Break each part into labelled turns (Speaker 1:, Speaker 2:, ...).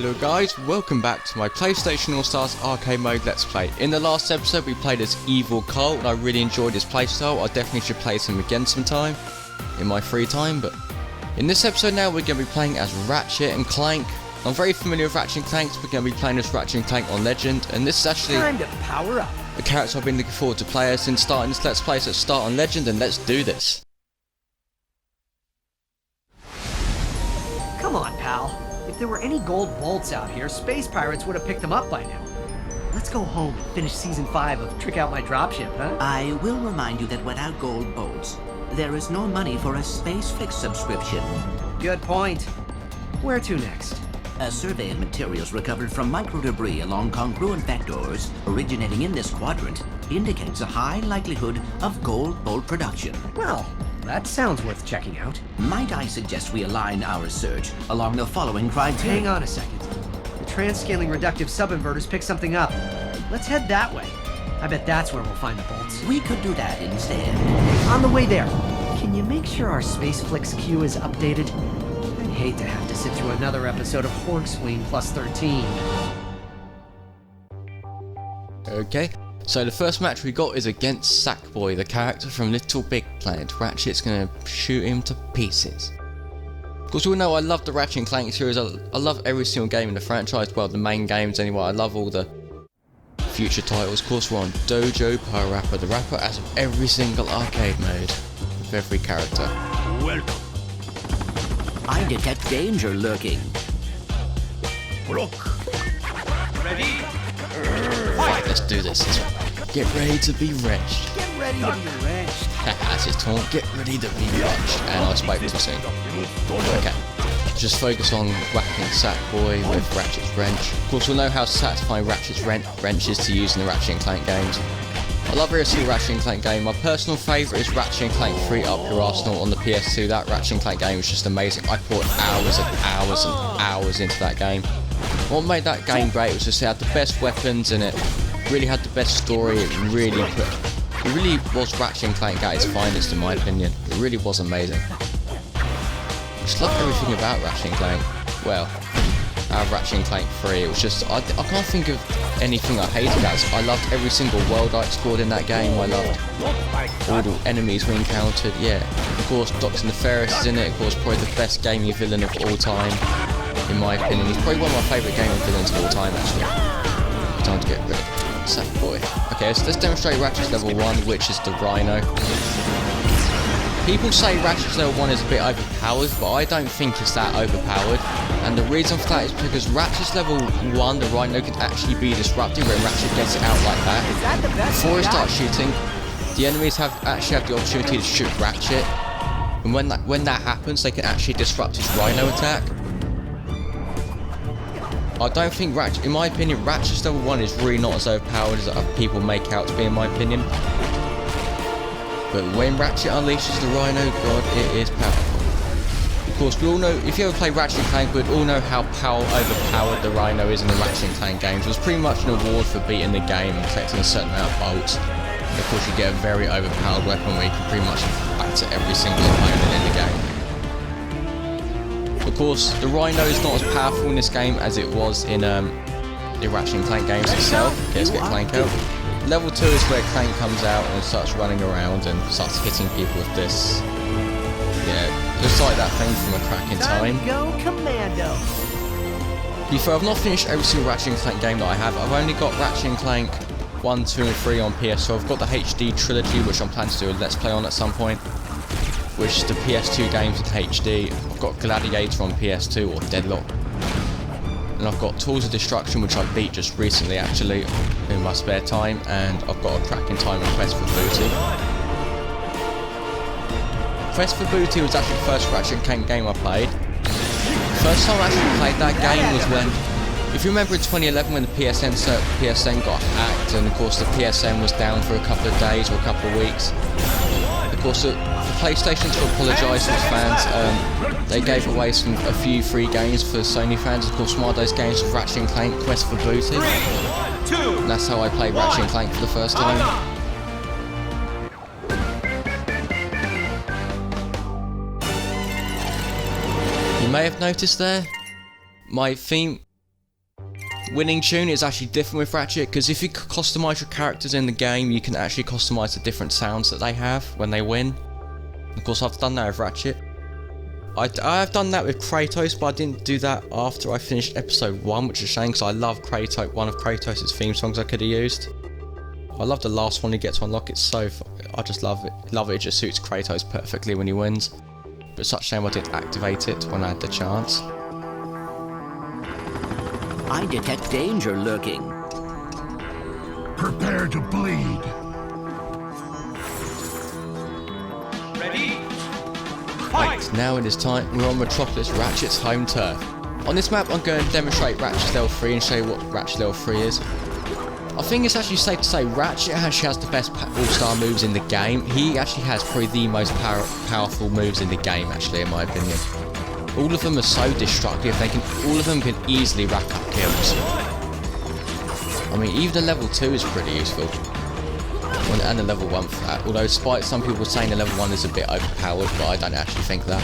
Speaker 1: Hello guys, welcome back to my PlayStation All-Stars Arcade Mode Let's Play. In the last episode we played as Evil Colt and I really enjoyed his playstyle. I definitely should play him again sometime in my free time, but in this episode now we're going to be playing as Ratchet and Clank. I'm very familiar with Ratchet and Clank, so we're going to be playing as Ratchet and Clank on Legend, and this is actually
Speaker 2: time to power up.
Speaker 1: a character I've been looking forward to play as since starting this Let's Play, so let's start on Legend and let's do this.
Speaker 2: Come on, pal. If there were any gold bolts out here, space pirates would have picked them up by now. Let's go home and finish Season 5 of Trick Out My Dropship, huh?
Speaker 3: I will remind you that without gold bolts, there is no money for a Space Fix subscription.
Speaker 2: Good point. Where to next?
Speaker 3: A survey of materials recovered from microdebris along congruent vectors originating in this quadrant indicates a high likelihood of gold bolt production.
Speaker 2: Well, that sounds worth checking out.
Speaker 3: Might I suggest we align our search along the following criteria?
Speaker 2: Hang on a second. The trans-scaling reductive subinverters picked something up. Let's head that way. I bet that's where we'll find the bolts.
Speaker 3: We could do that instead.
Speaker 2: On the way there, can you make sure our Space Flicks queue is updated? I'd hate to have to sit through another episode of Horgsween plus 13.
Speaker 1: Okay, so the first match we got is against Sackboy, the character from LittleBigPlanet. Ratchet's gonna shoot him to pieces. Of course, we all know I love the Ratchet and Clank series. I love every single game in the franchise. Well, the main games anyway. I love all the future titles. Of course, we're on Dojo Parappa, the rapper as of every single arcade mode with every character.
Speaker 4: Welcome.
Speaker 3: I detect danger lurking.
Speaker 4: Look. Ready?
Speaker 1: Right, let's do this. Get ready to be wrenched.
Speaker 2: Get ready to be wrenched.
Speaker 1: That's his taunt. Get ready to be wrenched. And I spoke too soon. Okay. Just focus on whacking Sackboy with Ratchet's wrench. Of course, we'll know how satisfying Ratchet's wrench is to use in the Ratchet and Clank games. I love every single Ratchet and Clank game. My personal favourite is Ratchet and Clank 3 Up Your Arsenal on the PS2. That Ratchet and Clank game was just amazing. I poured hours and hours and hours into that game. What made that game great was just it had the best weapons in it, really had the best story, it really was Ratchet and Clank at its finest in my opinion. It really was amazing. I just love everything about Ratchet and Clank. Well, Ratchet and Clank 3, it was just, I can't think of anything I hated as. I loved every single world I explored in that game. I loved all the enemies we encountered, yeah. Of course, Dr. Nefarious is in it, of course, probably the best gaming villain of all time, in my opinion. He's probably one of my favourite gaming villains of all time, actually. Time to get rid of Sackboy. Okay, so let's demonstrate Ratchet's level 1, which is the Rhino. People say Ratchet's level 1 is a bit overpowered, but I don't think it's that overpowered. And the reason for that is because Ratchet's level 1, the Rhino, can actually be disrupted when Ratchet gets it out like that.
Speaker 2: Is that the best
Speaker 1: Before he
Speaker 2: you got?
Speaker 1: starts shooting, the enemies actually have the opportunity to shoot Ratchet. And when that happens, they can actually disrupt his Rhino attack. I don't think Ratchet, in my opinion, Ratchet's level 1 is really not as overpowered as other people make out to be, in my opinion. But when Ratchet unleashes the Rhino, god, it is powerful. Of course, we all know, if you ever play Ratchet and Clank, we'd all know how overpowered the Rhino is in the Ratchet and Clank games. It was pretty much an award for beating the game and collecting a certain amount of bolts. And of course, you get a very overpowered weapon where you can pretty much batter every single opponent in the game. Of course, the Rhino is not as powerful in this game as it was in the Ratchet and Clank games itself. Okay, let's get Clank out. Level 2 is where Clank comes out and starts running around and starts hitting people with this. Yeah, just like that thing from A Crack in Time.
Speaker 2: Go Commando.
Speaker 1: Before, I've not finished every single Ratchet and Clank game that I have. I've only got Ratchet and Clank 1, 2 and 3 on PS4. I've got the HD trilogy, which I'm planning to do a Let's Play on at some point, which is the PS2 games in HD. I've got Gladiator on PS2 or Deadlock. And I've got Tools of Destruction, which I beat just recently actually in my spare time, and I've got A Crack in Time and Quest for Booty. Quest for Booty was actually the first Ratchet and Clank game I played. The first time I actually played that game was when, if you remember in 2011 when the PSN got hacked, and of course the PSN was down for a couple of days or a couple of weeks. Of course, the PlayStation, to apologise to its fans, they gave away a few free games for Sony fans. Of course, one of those games was Ratchet and Clank Quest for Booty. And that's how I played Ratchet and Clank for the first time. You may have noticed there, my theme winning tune is actually different with Ratchet, because if you customise your characters in the game, you can actually customise the different sounds that they have when they win. Of course, I've done that with Ratchet. I have done that with Kratos, but I didn't do that after I finished episode 1, which is a shame, because I love Kratos, one of Kratos' theme songs I could have used. I love the last one you get to unlock, it's so I just love it. It just suits Kratos perfectly when he wins. But it's such a shame I didn't activate it when I had the chance.
Speaker 3: I detect danger lurking.
Speaker 4: Prepare to bleed. Ready?
Speaker 1: Right, now it is time. We're on Metropolis, Ratchet's home turf. On this map, I'm going to demonstrate Ratchet's level 3 and show you what Ratchet's level 3 is. I think it's actually safe to say Ratchet actually has the best all-star moves in the game. He actually has probably the most powerful moves in the game, actually, in my opinion. All of them are so destructive. All of them can easily rack up kills. I mean, even the level 2 is pretty useful. And the level 1 for that. Although, despite some people saying the level 1 is a bit overpowered, but I don't actually think that.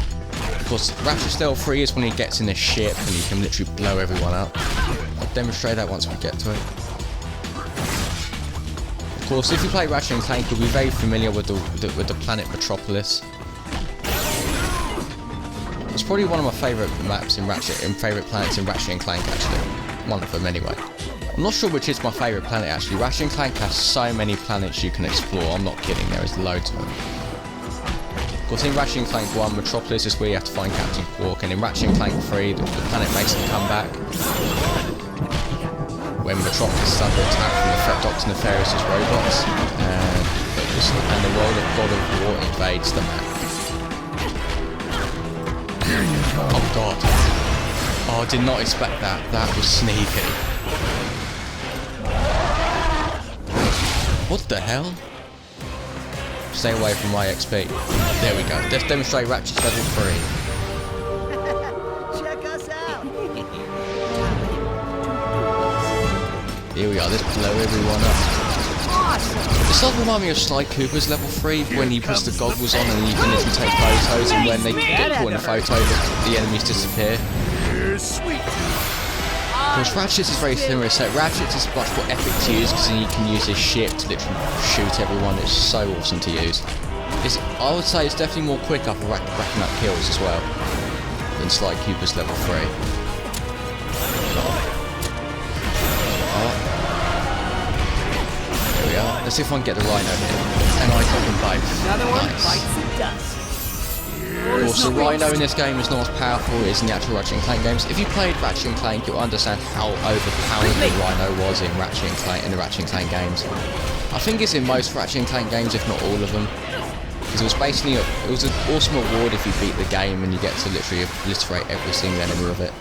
Speaker 1: Of course, Ratchet's level 3 is when he gets in a ship and he can literally blow everyone up. I'll demonstrate that once we get to it. Of course, if you play Ratchet and Clank, you'll be very familiar with the planet Metropolis. It's probably one of my favourite maps in Ratchet, favourite planets in Ratchet and Clank, actually. One of them, anyway. I'm not sure which is my favourite planet, actually. Ratchet and Clank has so many planets you can explore. I'm not kidding, there is loads of them. Of course, in Ratchet and Clank 1, Metropolis is where you have to find Captain Quark, and in Ratchet and Clank 3, the planet makes a comeback. When Metropolis is under attack from the Dr. Nefarious' robots, and the world of God of War invades the map. Oh god. Oh, I did not expect that. That was sneaky. What the hell? Stay away from my XP. There we go. Let's demonstrate Ratchet's level 3.
Speaker 2: Check us out!
Speaker 1: Here we are, let's blow everyone up. This does remind me of Sly Cooper's level 3, when he puts the goggles on and you can literally take photos, and when they get caught in a photo, the enemies disappear. Of course, Ratchet is very similar, so Ratchet is much more epic to use because you can use his ship to literally shoot everyone. It's so awesome to use. I would say it's definitely more quicker for racking up kills as well than Sly Cooper's level 3. There we are. Let's see if I can get the Rhino here. And I got them both.
Speaker 2: Another one
Speaker 1: Nice.
Speaker 2: bites the dust.
Speaker 1: Of course, the Rhino in this game is not as powerful as in the actual Ratchet and Clank games. If you played Ratchet and Clank, you'll understand how overpowered the Rhino was in Ratchet and Clank, in the Ratchet and Clank games. I think it's in most Ratchet and Clank games, if not all of them. Because it was basically it was an awesome award if you beat the game and you get to literally obliterate every single enemy of it.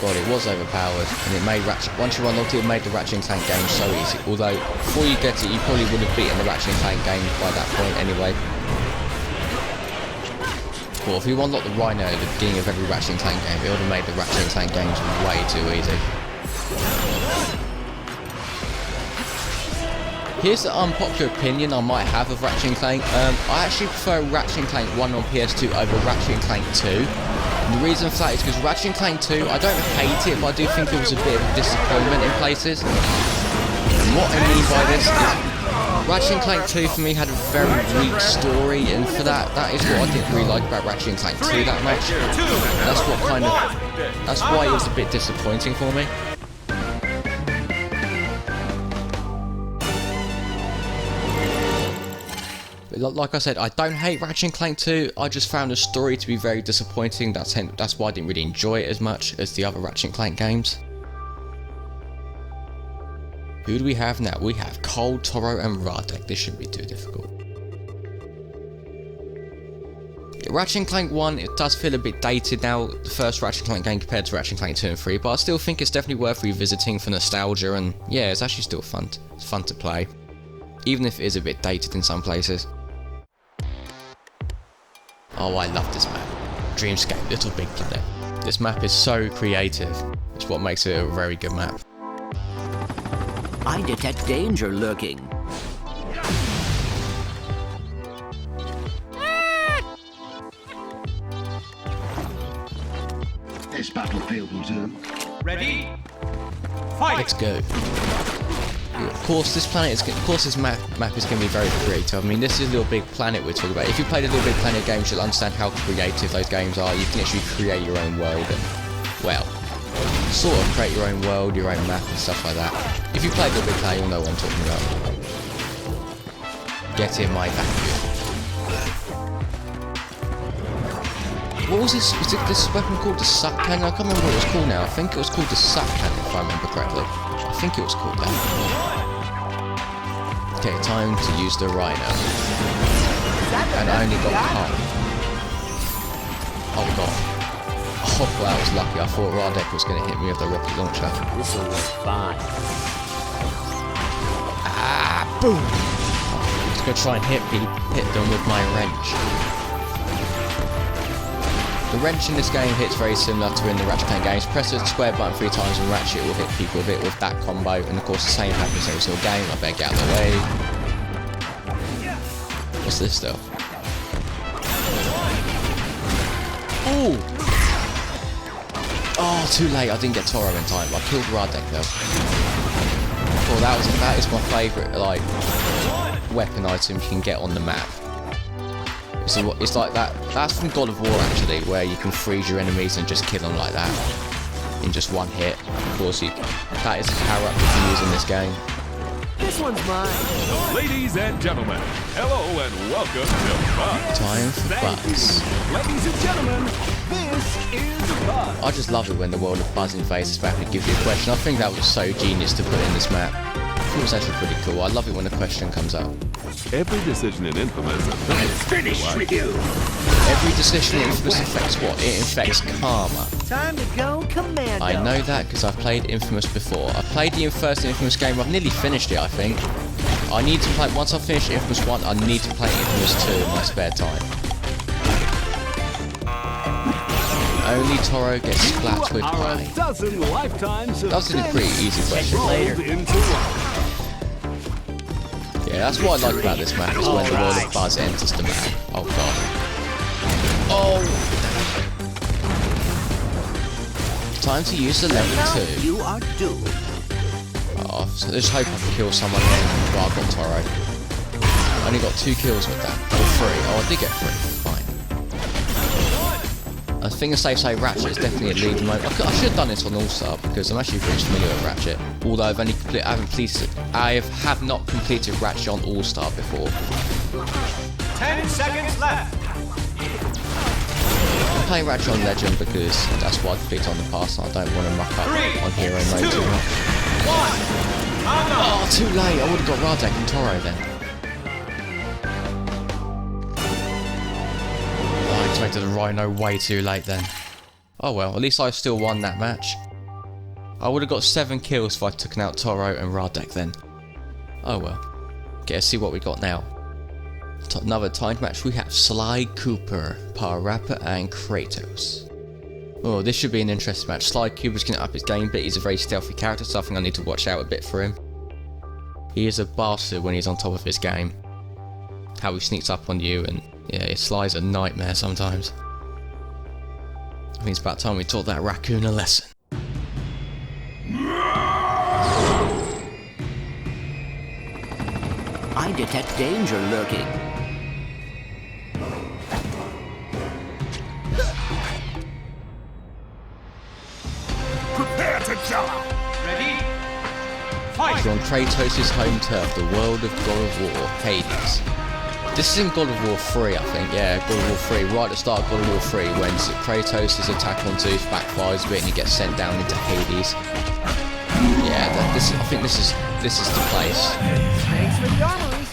Speaker 1: God, it was overpowered, and it made Ratchet. Once you unlocked it, it made the Ratchet and Clank game so easy. Although before you get it, you probably would have beaten the Ratchet and Clank game by that point anyway. Well, if you unlocked the Rhino at the beginning of every Ratchet and Clank game, it would have made the Ratchet and Clank games way too easy. Here's the unpopular opinion I might have of Ratchet and Clank. I actually prefer Ratchet and Clank 1 on PS2 over Ratchet and Clank 2. And the reason for that is because Ratchet and Clank 2, I don't hate it, but I do think it was a bit of a disappointment in places. And what I mean by this is, Ratchet and Clank 2 for me had a very weak story, and for that is what I didn't really like about Ratchet and Clank 2 that much. That's why it was a bit disappointing for me. But like I said, I don't hate Ratchet and Clank 2, I just found the story to be very disappointing. That's why I didn't really enjoy it as much as the other Ratchet and Clank games. Who do we have now? We have Cole, Toro and Radek. This shouldn't be too difficult. Ratchet and Clank 1, it does feel a bit dated now, the first Ratchet and Clank game compared to Ratchet and Clank 2 and 3, but I still think it's definitely worth revisiting for nostalgia, and yeah, it's actually still fun. It's fun to play, even if it is a bit dated in some places. Oh, I love this map. Dreamscape, LittleBigPlanet. This map is so creative. It's what makes it a very good map.
Speaker 3: I detect danger lurking.
Speaker 4: This battlefield will do. Ready?
Speaker 1: Let's go. Of course, this map is going to be very creative. I mean, this is LittleBigPlanet we're talking about. If you played the LittleBigPlanet games, you'll understand how creative those games are. You can actually create your own world and, well, sort of create your own world, your own map and stuff like that. If you played LittleBigPlanet, you'll know what I'm talking about. Get in my vacuum. What was this? Was it this weapon called the suck cannon? I can't remember what it was called now. I think it was called the suck cannon, if I remember correctly. I think it was called that. Okay, time to use the rhino. And I only got half. Oh god. Oh, well, that was lucky. I thought Radek was going to hit me with the rocket launcher.
Speaker 5: This'll work fine.
Speaker 1: Ah, boom! I'm just going to try and hit them with my wrench. The wrench in this game hits very similar to in the Ratchet and Clank games. Press the square button 3 times and Ratchet will hit people with it with that combo. And of course the same happens every single game. I better get out of the way. What's this stuff? Ooh! Oh, too late. I didn't get Toro in time. I killed Radek though. Oh, that is my favourite like weapon item you can get on the map. It's like that. That's from God of War actually, where you can freeze your enemies and just kill them like that in just one hit. Of course, that is a power up you can use in this game.
Speaker 2: This one's mine.
Speaker 6: Ladies and gentlemen, hello and welcome to Buzz.
Speaker 1: Time for Buzz.
Speaker 6: Ladies and gentlemen, this is Buzz.
Speaker 1: I just love it when the world of Buzz invades this map and gives you a question. I think that was so genius to put in this map. It was actually pretty cool. I love it when a question comes up.
Speaker 6: Every decision in Infamous
Speaker 4: It's finished with you.
Speaker 1: Every decision in Infamous affects what? It affects karma.
Speaker 2: Time to go commando.
Speaker 1: I know that because I've played Infamous before. I played the first Infamous game. I've nearly finished it, I think. I need to play. Once I finish Infamous 1, I need to play Infamous 2 in my spare time. Only Toro gets splat with pie. That was a pretty easy question. Yeah, that's what I like about this map, is when the world of Buzz enters the map. Oh god. Oh! Time to use the level 2.
Speaker 3: You are doomed.
Speaker 1: Oh, so I just hope I can kill someone then. Well, I got Toro. I only got 2 kills with that. Or 3. Oh, I did get 3. Fine. I think it's safe to say Ratchet is definitely a lead mode. I should have done this on All-Star because I'm actually pretty familiar with Ratchet. Although I have not completed Ratchet on All-Star before.
Speaker 4: 10 seconds left.
Speaker 1: I'm playing Ratchet on Legend because that's what I completed on the past and I don't want to muck up on Hero mode too much.
Speaker 4: 1.
Speaker 1: Oh, too late. I would have got Radek and Toro then. I activated the Rhino way too late then. Oh well, at least I still won that match. I would have got 7 kills if I took out Toro and Radek then. Oh well. Okay, let's see what we got now. Another timed match. We have Sly Cooper, Power Rapper and Kratos. Oh, this should be an interesting match. Sly Cooper's going to up his game, but he's a very stealthy character, so I think I need to watch out a bit for him. He is a bastard when he's on top of his game. How he sneaks up on you, and yeah, Sly's a nightmare sometimes. I think it's about time we taught that raccoon a lesson.
Speaker 3: I detect danger lurking.
Speaker 4: Prepare to die. Ready? Fight.
Speaker 1: We're on Kratos' home turf, the world of God of War, Hades. This is in God of War 3, I think. Yeah, God of War 3. Right at the start of God of War 3, when Kratos' attack on Zeus backfires a bit and he gets sent down into Hades. Yeah, I think this is the place.
Speaker 2: Thanks for the armories.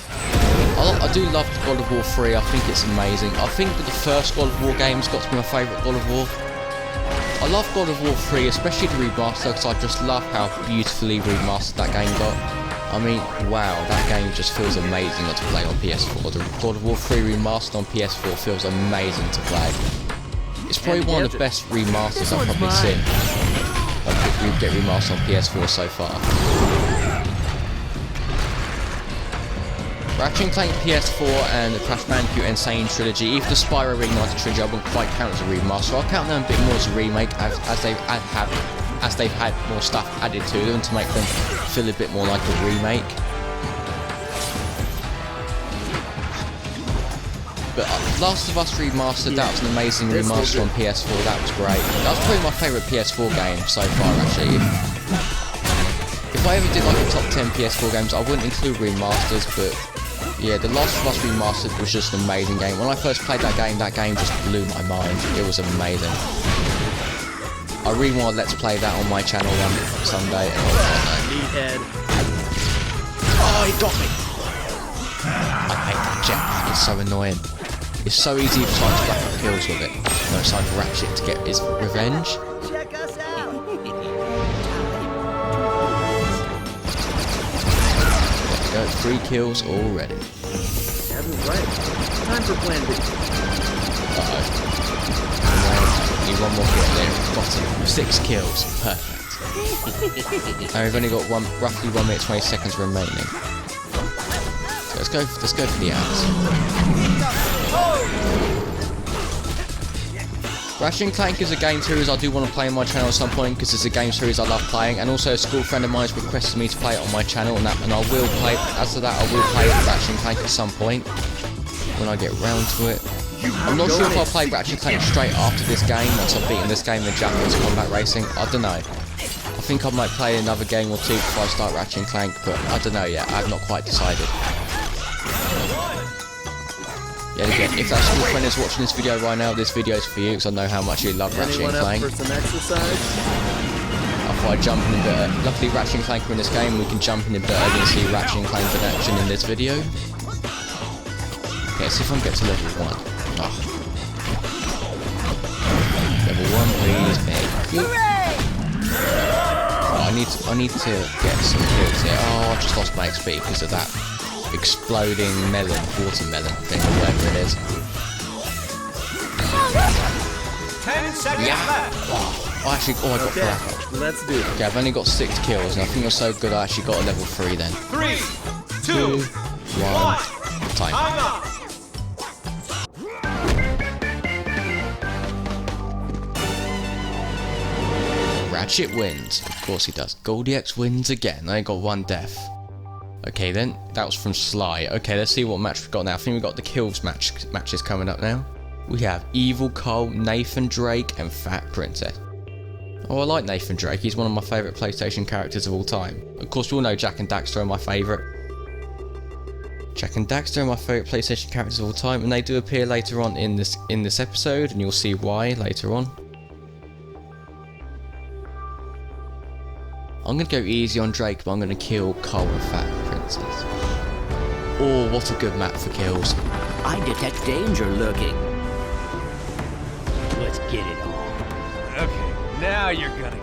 Speaker 1: I do love God of War 3. I think it's amazing. I think that the first God of War game's got to be my favourite God of War. I love God of War 3, especially the remaster, because I just love how beautifully remastered that game got. I mean, wow, that game just feels amazing to play on PS4. The God of War 3 remastered on PS4 feels amazing to play. It's probably one of the best remasters I've probably seen. We get remastered on PS4 so far. Ratchet and Clank PS4 and the Crash Bandicoot Insane Trilogy, even the Spyro Reignited Trilogy, I wouldn't quite count as a remaster. I'll count them a bit more as a remake, as they have as they've had more stuff added to them to make them feel a bit more like a remake. But Last of Us Remastered, that was an amazing remaster on PS4, that was great. That was probably my favourite PS4 game so far, actually. If I ever did like a top 10 PS4 games, I wouldn't include remasters, but yeah, The Last of Us Remastered was just an amazing game. When I first played that game just blew my mind. It was amazing. I really want to let's play that on my channel one someday. Oh, he got me! I hate that jetpack, it's so annoying. It's so easy to try to stack up kills with it. No, it's time for Ratchet to get his revenge.
Speaker 2: Check us out.
Speaker 1: There we go, 3 kills already.
Speaker 2: Kevin's right. Time for plan B.
Speaker 1: Uh-oh. Need one more kill there. Got him. 6 kills. Perfect. And we've only got roughly 1 minute 20 seconds remaining. So let's go for the ads. Ratchet and Clank is a game series I do want to play on my channel at some point because it's a game series I love playing, and also a school friend of mine has requested me to play it on my channel, and I will play. As to that, I will play Ratchet and Clank at some point when I get round to it. I'm not sure if I'll play Ratchet and Clank straight after this game once I've beaten this game in Japanese combat racing. I don't know. I think I might play another game or two before I start Ratchet and Clank, but I don't know yet. I have not quite decided. Yeah, again, if that school friend is watching this video right now, this video is for you because I know how much you love Ratchet and Clank.
Speaker 2: For some exercise?
Speaker 1: I thought I'd jump in a bit early. Luckily Ratchet and Clank are in this game, we can jump in a bit early and see Ratchet and Clank in action in this video. Okay, let's see if I can get to level 1. Oh. Level 1, please, baby. Oh, I need to get some kills here. Oh, I just lost my XP because of that exploding watermelon thing, or whatever it is.
Speaker 4: 10 seconds left.
Speaker 1: Oh, I got black.
Speaker 2: Let's do it.
Speaker 1: Okay, I've only got 6 kills, and I think you're so good I actually got a level 3 then.
Speaker 4: 3, 2,
Speaker 1: 1, time.
Speaker 4: I'm up.
Speaker 1: Ratchet wins. Of course he does. goldiex wins again. I got 1 death. Okay then, that was from Sly. Okay, let's see what match we've got now. I think we've got the kills matches coming up now. We have Evil Cole, Nathan Drake, and Fat Princess. Oh, I like Nathan Drake. He's one of my favourite PlayStation characters of all time. Of course, we all know Jack and Daxter are my favourite. Jack and Daxter are my favourite PlayStation characters of all time, and they do appear later on in this episode, and you'll see why later on. I'm going to go easy on Drake, but I'm going to kill Cole and Fat Princess. Oh, what a good map for kills.
Speaker 3: I detect danger lurking.
Speaker 5: Let's get it on.
Speaker 4: Okay, now you're gonna get it.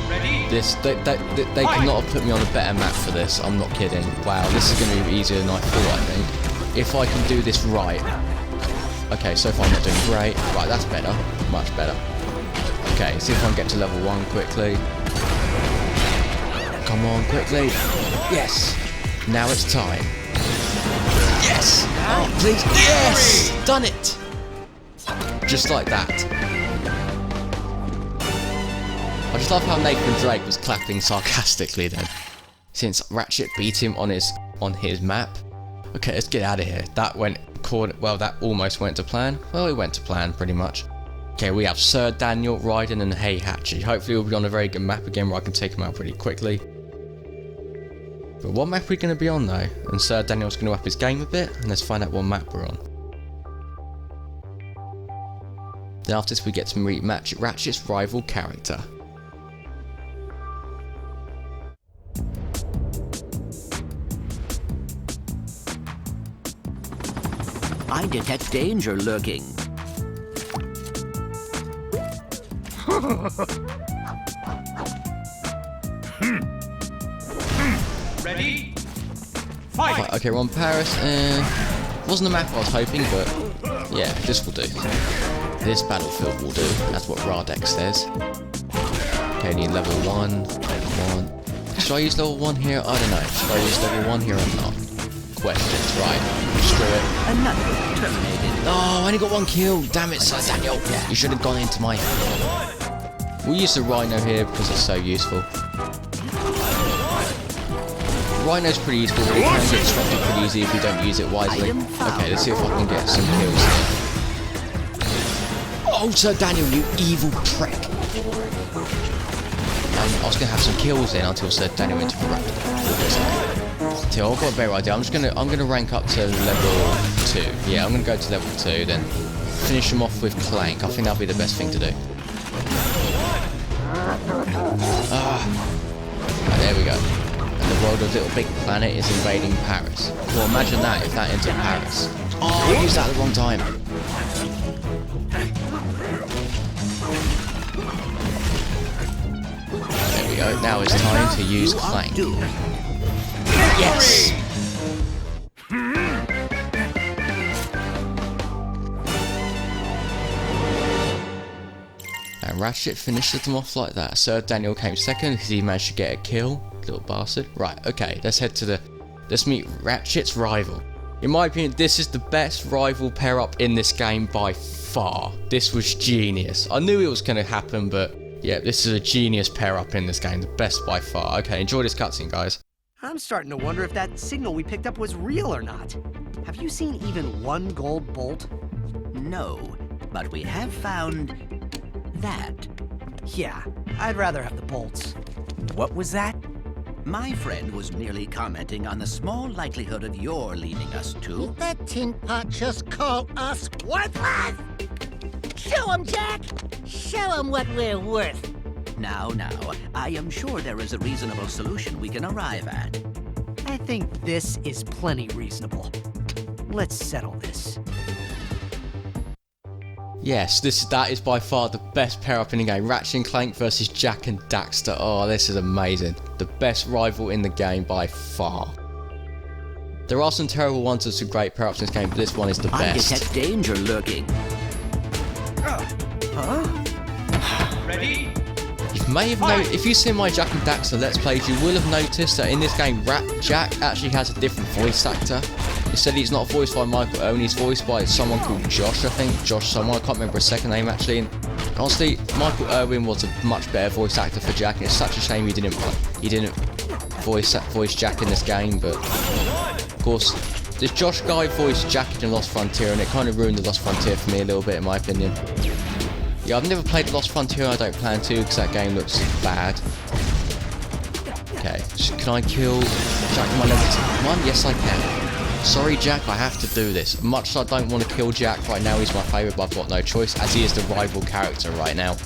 Speaker 4: Ready?
Speaker 1: They could not have put me on a better map for this. I'm not kidding. Wow, this is going to be easier than I thought, I think. If I can do this right. Okay, so far I'm not doing great. Right, that's better. Much better. Okay, see if I can get to level 1 quickly. Come on, quickly. Yes! Now it's time. Yes! Oh, please. Yes! Done it! Just like that. I just love how Nathan Drake was clapping sarcastically then. Since Ratchet beat him on his map. Okay, let's get out of here. That that almost went to plan. Well, it went to plan pretty much. Okay, we have Sir Daniel, Raiden, and Heihachi. Hopefully we'll be on a very good map again where I can take him out pretty quickly. But what map are we going to be on though? And Sir Daniel's going to up his game a bit, and let's find out what map we're on. Then after this we get to meet Ratchet's rival character.
Speaker 3: I detect danger lurking.
Speaker 4: Ready? Fight!
Speaker 1: Right, okay, we're on Paris. Wasn't the map I was hoping, but yeah, this will do. This battlefield will do. That's what Radex says. Okay, need level 1. Level 1. Should I use level 1 here? I don't know. Should I use level 1 here or not? Of questions. Right, screw it.
Speaker 3: Another terminated.
Speaker 1: Oh, I only got one kill. Damn it, Sir Daniel. You should have gone into my... We'll use the Rhino here because it's so useful. Rhino's pretty useful, but it can get disrupted pretty easy if you don't use it wisely. Okay, let's see if I can get some kills here. Oh, Sir Daniel, you evil prick! I was gonna have some kills in until Sir Daniel interrupted. I've got a better idea. I'm gonna rank up to level 2. Yeah, I'm gonna go to level 2, then finish them off with Clank. I think that'll be the best thing to do. Right, there we go. And the world of LittleBigPlanet is invading Paris. Well, imagine that if that entered Paris. Oh, I used that at the wrong time. There we go. Now it's time to use Clank. Yes! And Ratchet finished them off like that. Sir Daniel came second because he managed to get a kill. Little bastard. Right, okay, let's meet Ratchet's rival. In my opinion, this is the best rival pair-up in this game by far. This was genius. I knew it was going to happen, but yeah, this is a genius pair-up in this game. The best by far. Okay, enjoy this cutscene, guys.
Speaker 2: I'm starting to wonder if that signal we picked up was real or not. Have you seen even one gold bolt?
Speaker 3: No, but we have found that.
Speaker 2: Yeah, I'd rather have the bolts.
Speaker 3: What was that? My friend was merely commenting on the small likelihood of your leading us to...
Speaker 5: Did that tin pot just call us worthless? Show 'em, Jack! Show 'em what we're worth.
Speaker 3: Now, I am sure there is a reasonable solution we can arrive at.
Speaker 2: I think this is plenty reasonable. Let's settle this.
Speaker 1: Yes, that is by far the best pair-up in the game. Ratchet and Clank versus Jak and Daxter. Oh, this is amazing. The best rival in the game by far. There are some terrible ones and some great pair-ups in this game, but this one is the
Speaker 3: I
Speaker 1: best.
Speaker 3: detect danger lurking.
Speaker 4: Ready?
Speaker 1: You may have noticed, if you've seen my Jak and Daxter Let's Plays, you will have noticed that in this game, Jak actually has a different voice actor. Instead, he's not voiced by Michael Owen, he's voiced by someone called Josh, I think. Josh someone, I can't remember his second name actually. And honestly, Michael Owen was a much better voice actor for Jak, and it's such a shame he didn't voice Jak in this game, but of course, this Josh guy voiced Jak in Lost Frontier, and it kind of ruined the Lost Frontier for me a little bit, in my opinion. Yeah, I've never played Lost Frontier, I don't plan to, because that game looks bad. Okay, so can I kill Jak in my level 1? Yes, I can. Sorry, Jak, I have to do this. Much as I don't want to kill Jak right now, he's my favourite, but I've got no choice, as he is the rival character right now.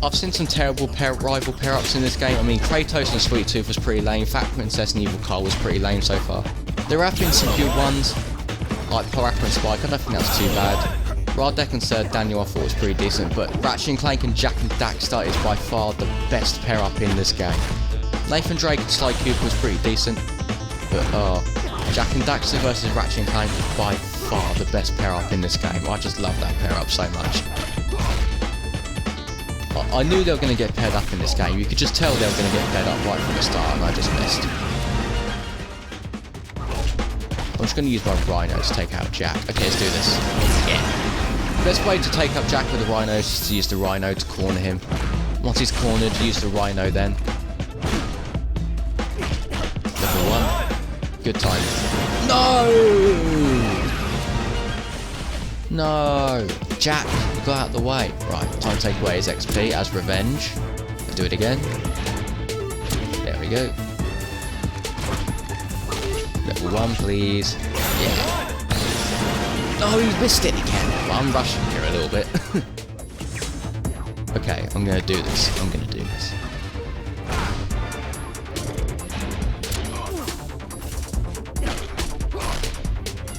Speaker 1: I've seen some terrible rival pair-ups in this game. I mean, Kratos and Sweet Tooth was pretty lame, Fat Princess and Evil Carl was pretty lame so far. There have been some good ones, like Parappa and Spike, I don't think that's too bad. Radek and Sir Daniel I thought was pretty decent, but Ratchet and Clank and Jak and Daxter is by far the best pair-up in this game. Nathan Drake and Sly Cooper was pretty decent, but Jak and Daxter versus Ratchet and Clank is by far the best pair-up in this game. I just love that pair-up so much. I knew they were going to get paired up in this game. You could just tell they were going to get paired up right from the start, and I just missed. I'm just going to use my Rhino to take out Jak. Okay, let's do this. Yeah. Best way to take up Jak with the Rhino is just to use the Rhino to corner him. Once he's cornered, use the Rhino then. Level 1. Good time. No! No! Jak, go out the way. Right, time to take away his XP as revenge. Let's do it again. There we go. Level 1, please. Yeah. Oh, he missed it again. Well, I'm rushing here a little bit. Okay, I'm gonna do this.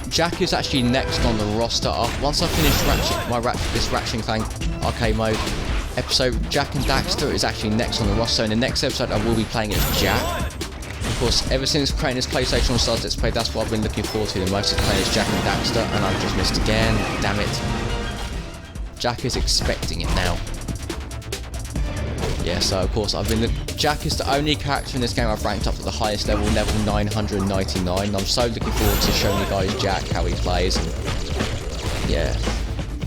Speaker 1: Jak is actually next on the roster. Once I finish this Ratchet and Clank arcade mode episode, Jak and Daxter is actually next on the roster. In the next episode, I will be playing as Jak. Of course, ever since creating this PlayStation All-Stars Let's Play, that's what I've been looking forward to the most, is playing as Jak and Daxter, and I've just missed again. Damn it. Jak is expecting it now. Yeah, so of course Jack is the only character in this game I've ranked up to the highest level 999. I'm so looking forward to showing you guys Jack, how he plays. And yeah,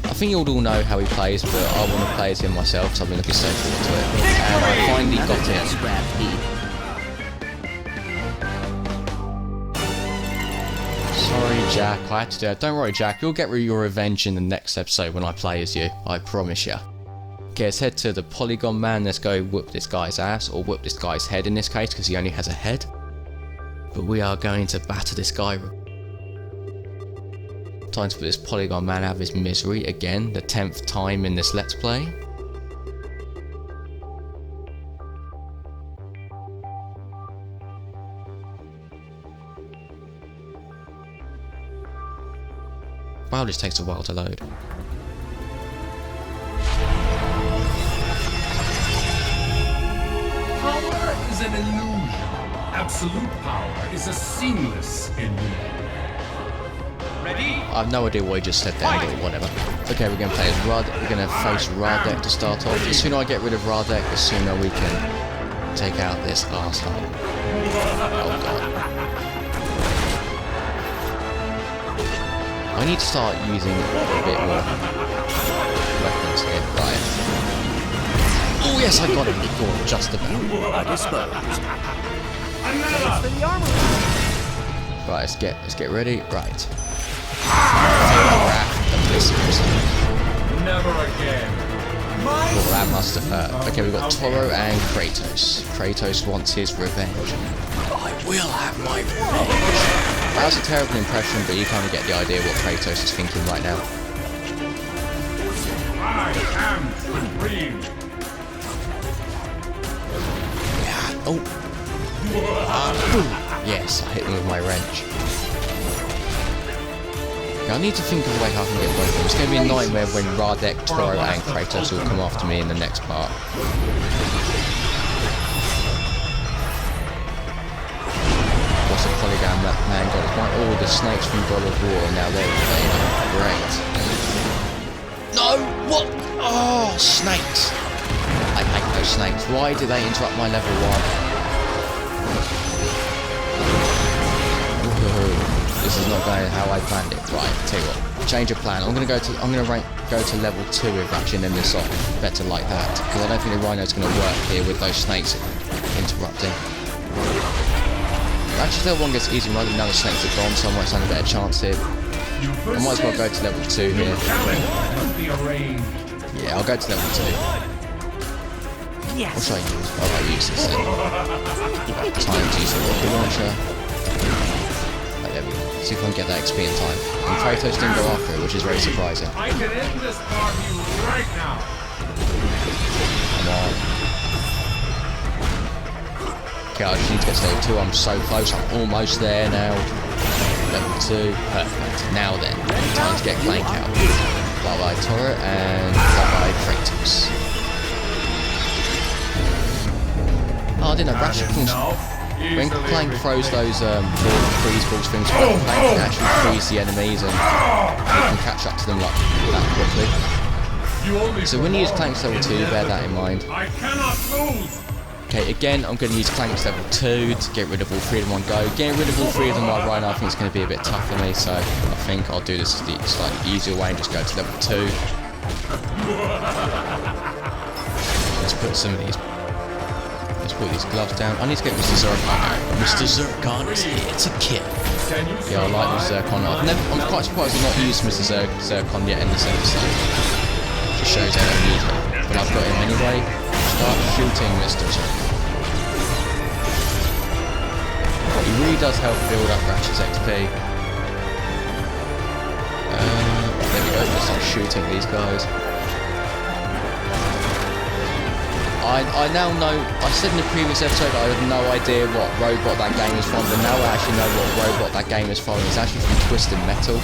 Speaker 1: I think you'll all know how he plays, but I want to play as him myself, so I've been looking so forward to it. And I finally got him. Sorry, Jack, I had to do it. Don't worry, Jack, you'll get your revenge in the next episode when I play as you. I promise you. Okay, let's head to the Polygon Man. Let's go whoop this guy's ass, or whoop this guy's head in this case, because he only has a head. But we are going to batter this guy. Time to put this Polygon Man out of his misery again, the 10th time in this Let's Play. Wow, this takes a while to load.
Speaker 7: Power is an illusion. Absolute power is a seamless illusion.
Speaker 4: Ready?
Speaker 1: I have no idea what he just said there, but whatever. Okay, we're going to play as We're going to face Radek to start off. The sooner I get rid of Radek, the sooner we can take out this arsehole. Oh god. I need to start using a bit more weapons here. Right. Oh yes, I got him before, just about.
Speaker 3: Disposed.
Speaker 1: Right, let's get ready. Right.
Speaker 7: Never again.
Speaker 1: Well, that must have hurt. Okay, we've got Toro and Kratos. Kratos wants his revenge. I will have my revenge. That was a terrible impression, but you kind of get the idea what Kratos is thinking right now.
Speaker 7: I am supreme.
Speaker 1: Yeah. Oh. Yes, I hit them with my wrench. Okay, I need to think of a way how I can get both of them. It's going to be a nightmare when Radek, Toro and Kratos will come after me in the next part. What's a Polygon Man got? It's like all the snakes from God of War, now they're playing. Great. No! What? Oh, snakes! I hate those snakes. Why do they interrupt my level 1? This is not going how I planned it. Right, tell you what, change of plan. I'm gonna go to level 2 with Ratchet and this off. Better like that, because I don't think the Rhino's gonna work here with those snakes interrupting. Ratchet level 1 gets easy, now the snakes are gone, so I might stand a better chance here. I might as well go to level 2 here. Yeah, I'll go to level 2. What should I use? I'll use this then. Time to use the rocket launcher. Right, there we go. See if I can get that XP in time. And Kratos didn't go after it, which is very surprising.
Speaker 7: I can end this party right now.
Speaker 1: Come on. Okay, I just need to get to level 2. I'm so close. I'm almost there now. Level 2. Perfect. Now then, time to get Clank out. Bye-bye Toro and bye-bye Kratos. Oh, I didn't know Ratchet can... When Clank throws those freeze balls things, Clank can actually freeze the enemies and they can catch up to them like that quickly. So when you use Clank's level 2, bear that in mind.
Speaker 7: I cannot lose.
Speaker 1: Okay, again, I'm going to use Clank's level 2 to get rid of all 3 of them in one go. Getting rid of all 3 of them while Rhino I think is going to be a bit tough for me, so I think I'll do this the slightly easier way and just go to level 2. Let's put some of these... Put these gloves down. I need to get Mr. Zircon out. Mr. Zircon is here to kill. Yeah, I like Mr. Zircon. I'm quite surprised I've not used Mr. Zircon yet in this episode. Just shows I don't need him. But I've got him anyway. Start shooting Mr. Zircon. He really does help build up Ratchet's XP. There we go. Just start shooting these guys. I now know, I said in the previous episode I had no idea what robot that game is from, but now I actually know what robot that game is from. It's actually from Twisted Metal.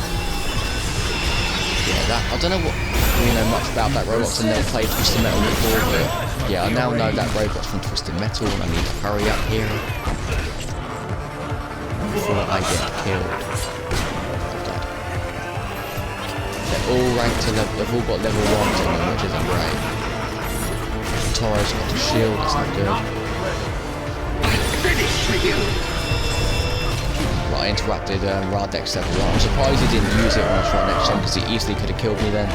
Speaker 1: Yeah, I don't know much about that robot, because I never played Twisted Metal before, but yeah, I now know that robot's from Twisted Metal, and I need to hurry up here before I get killed. Oh god. They're all ranked to level, they've all got level 1s in them, which isn't great. Toro's got the shield, that's not good. Right, I interrupted Daxter level 1. I'm surprised he didn't use it when I was right next to him because he easily could have killed me then.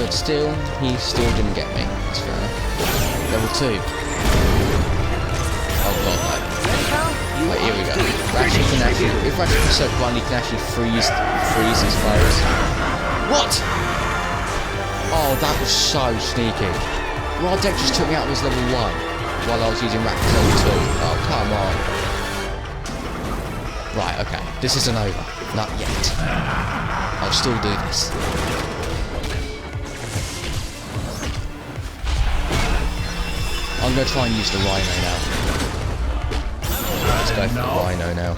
Speaker 1: But still, he still didn't get me. That's fair enough. Level 2. Oh god, no. Right, here we go. Ratchet can actually, if Ratchet is so blind, he can actually freeze his foes. What? Oh, that was so sneaky. Daxter just took me out of his level 1 while I was using Ratchet's level 2. Oh, come on. Right, okay. This isn't over. Not yet. I'll still do this. I'm going to try and use the Rhino now. Let's go for the Rhino now.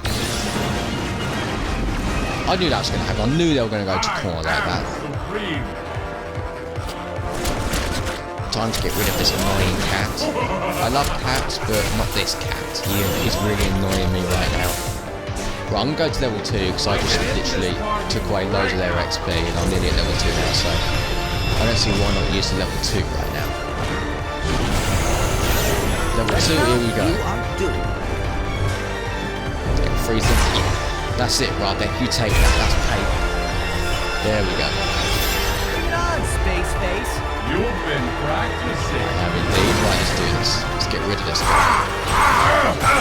Speaker 1: I knew that was going to happen. I knew they were going to go to corner like that. Time to get rid of this annoying cat. I love cats, but not this cat. He's really annoying me right now. Right, I'm going to go to level 2 because I just literally took away loads of their XP and I'm nearly at level 2 now, so I don't see why not use the level 2 right now. Level 2, here we go. Let's get freeze them. Yeah, that's it, right there. You take that, that's paper. There we go.
Speaker 2: Bring it on, Space Face.
Speaker 7: You've been practicing.
Speaker 1: I have indeed. Right, let's do this. Let's get rid of this guy.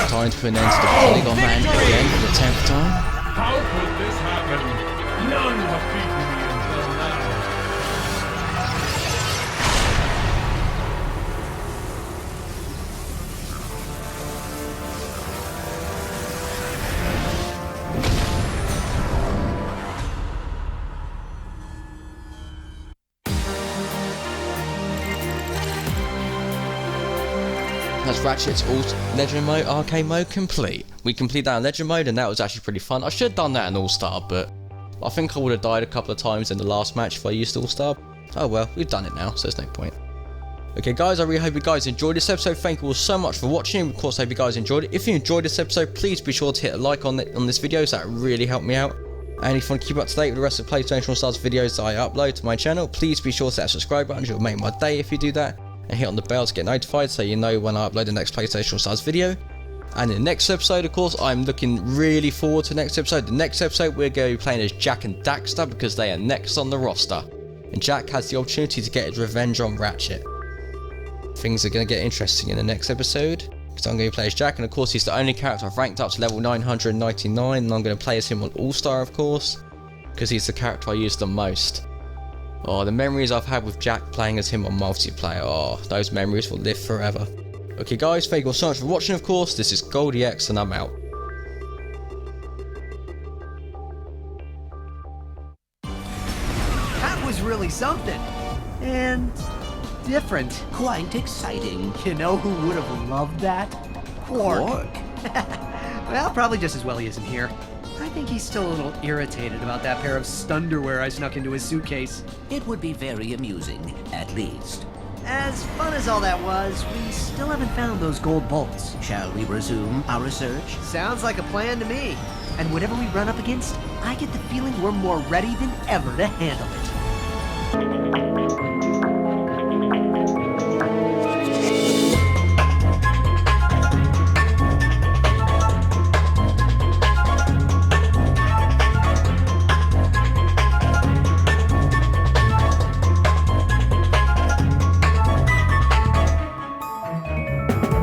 Speaker 1: Time to put an end to the Polygon Man again for the 10th time.
Speaker 7: How could this happen? None have beaten me until now.
Speaker 1: That's Ratchet's Legend Mode Arcade Mode complete. We completed that in Legend Mode and that was actually pretty fun. I should have done that in All-Star, but I think I would have died a couple of times in the last match if I used All-Star. Oh well, we've done it now, so there's no point. Okay guys, I really hope you guys enjoyed this episode. Thank you all so much for watching. Of course, I hope you guys enjoyed it. If you enjoyed this episode, please be sure to hit a like on this video, so that really helped me out. And if you want to keep up to date with the rest of the PlayStation All-Stars videos that I upload to my channel, please be sure to hit that subscribe button. It'll make my day if you do that. And hit on the bell to get notified so you know when I upload the next PlayStation All-Stars video. And in the next episode, of course, I'm looking really forward to the next episode. The next episode, we're going to be playing as Jack and Daxter because they are next on the roster. And Jack has the opportunity to get his revenge on Ratchet. Things are going to get interesting in the next episode because I'm going to play as Jack. And of course, he's the only character I've ranked up to level 999. And I'm going to play as him on All-Star, of course, because he's the character I use the most. Oh, the memories I've had with Jack playing as him on multiplayer, oh, those memories will live forever. Okay guys, thank you all so much for watching, of course. This is goldiex and I'm out.
Speaker 2: That was really something. And different.
Speaker 3: Quite exciting.
Speaker 2: You know who would have loved that? Quark. Well, probably just as well he isn't here. I think he's still a little irritated about that pair of stunderwear I snuck into his suitcase.
Speaker 3: It would be very amusing, at least.
Speaker 2: As fun as all that was, we still haven't found those gold bolts.
Speaker 3: Shall we resume our research?
Speaker 2: Sounds like a plan to me. And whatever we run up against, I get the feeling we're more ready than ever to handle it.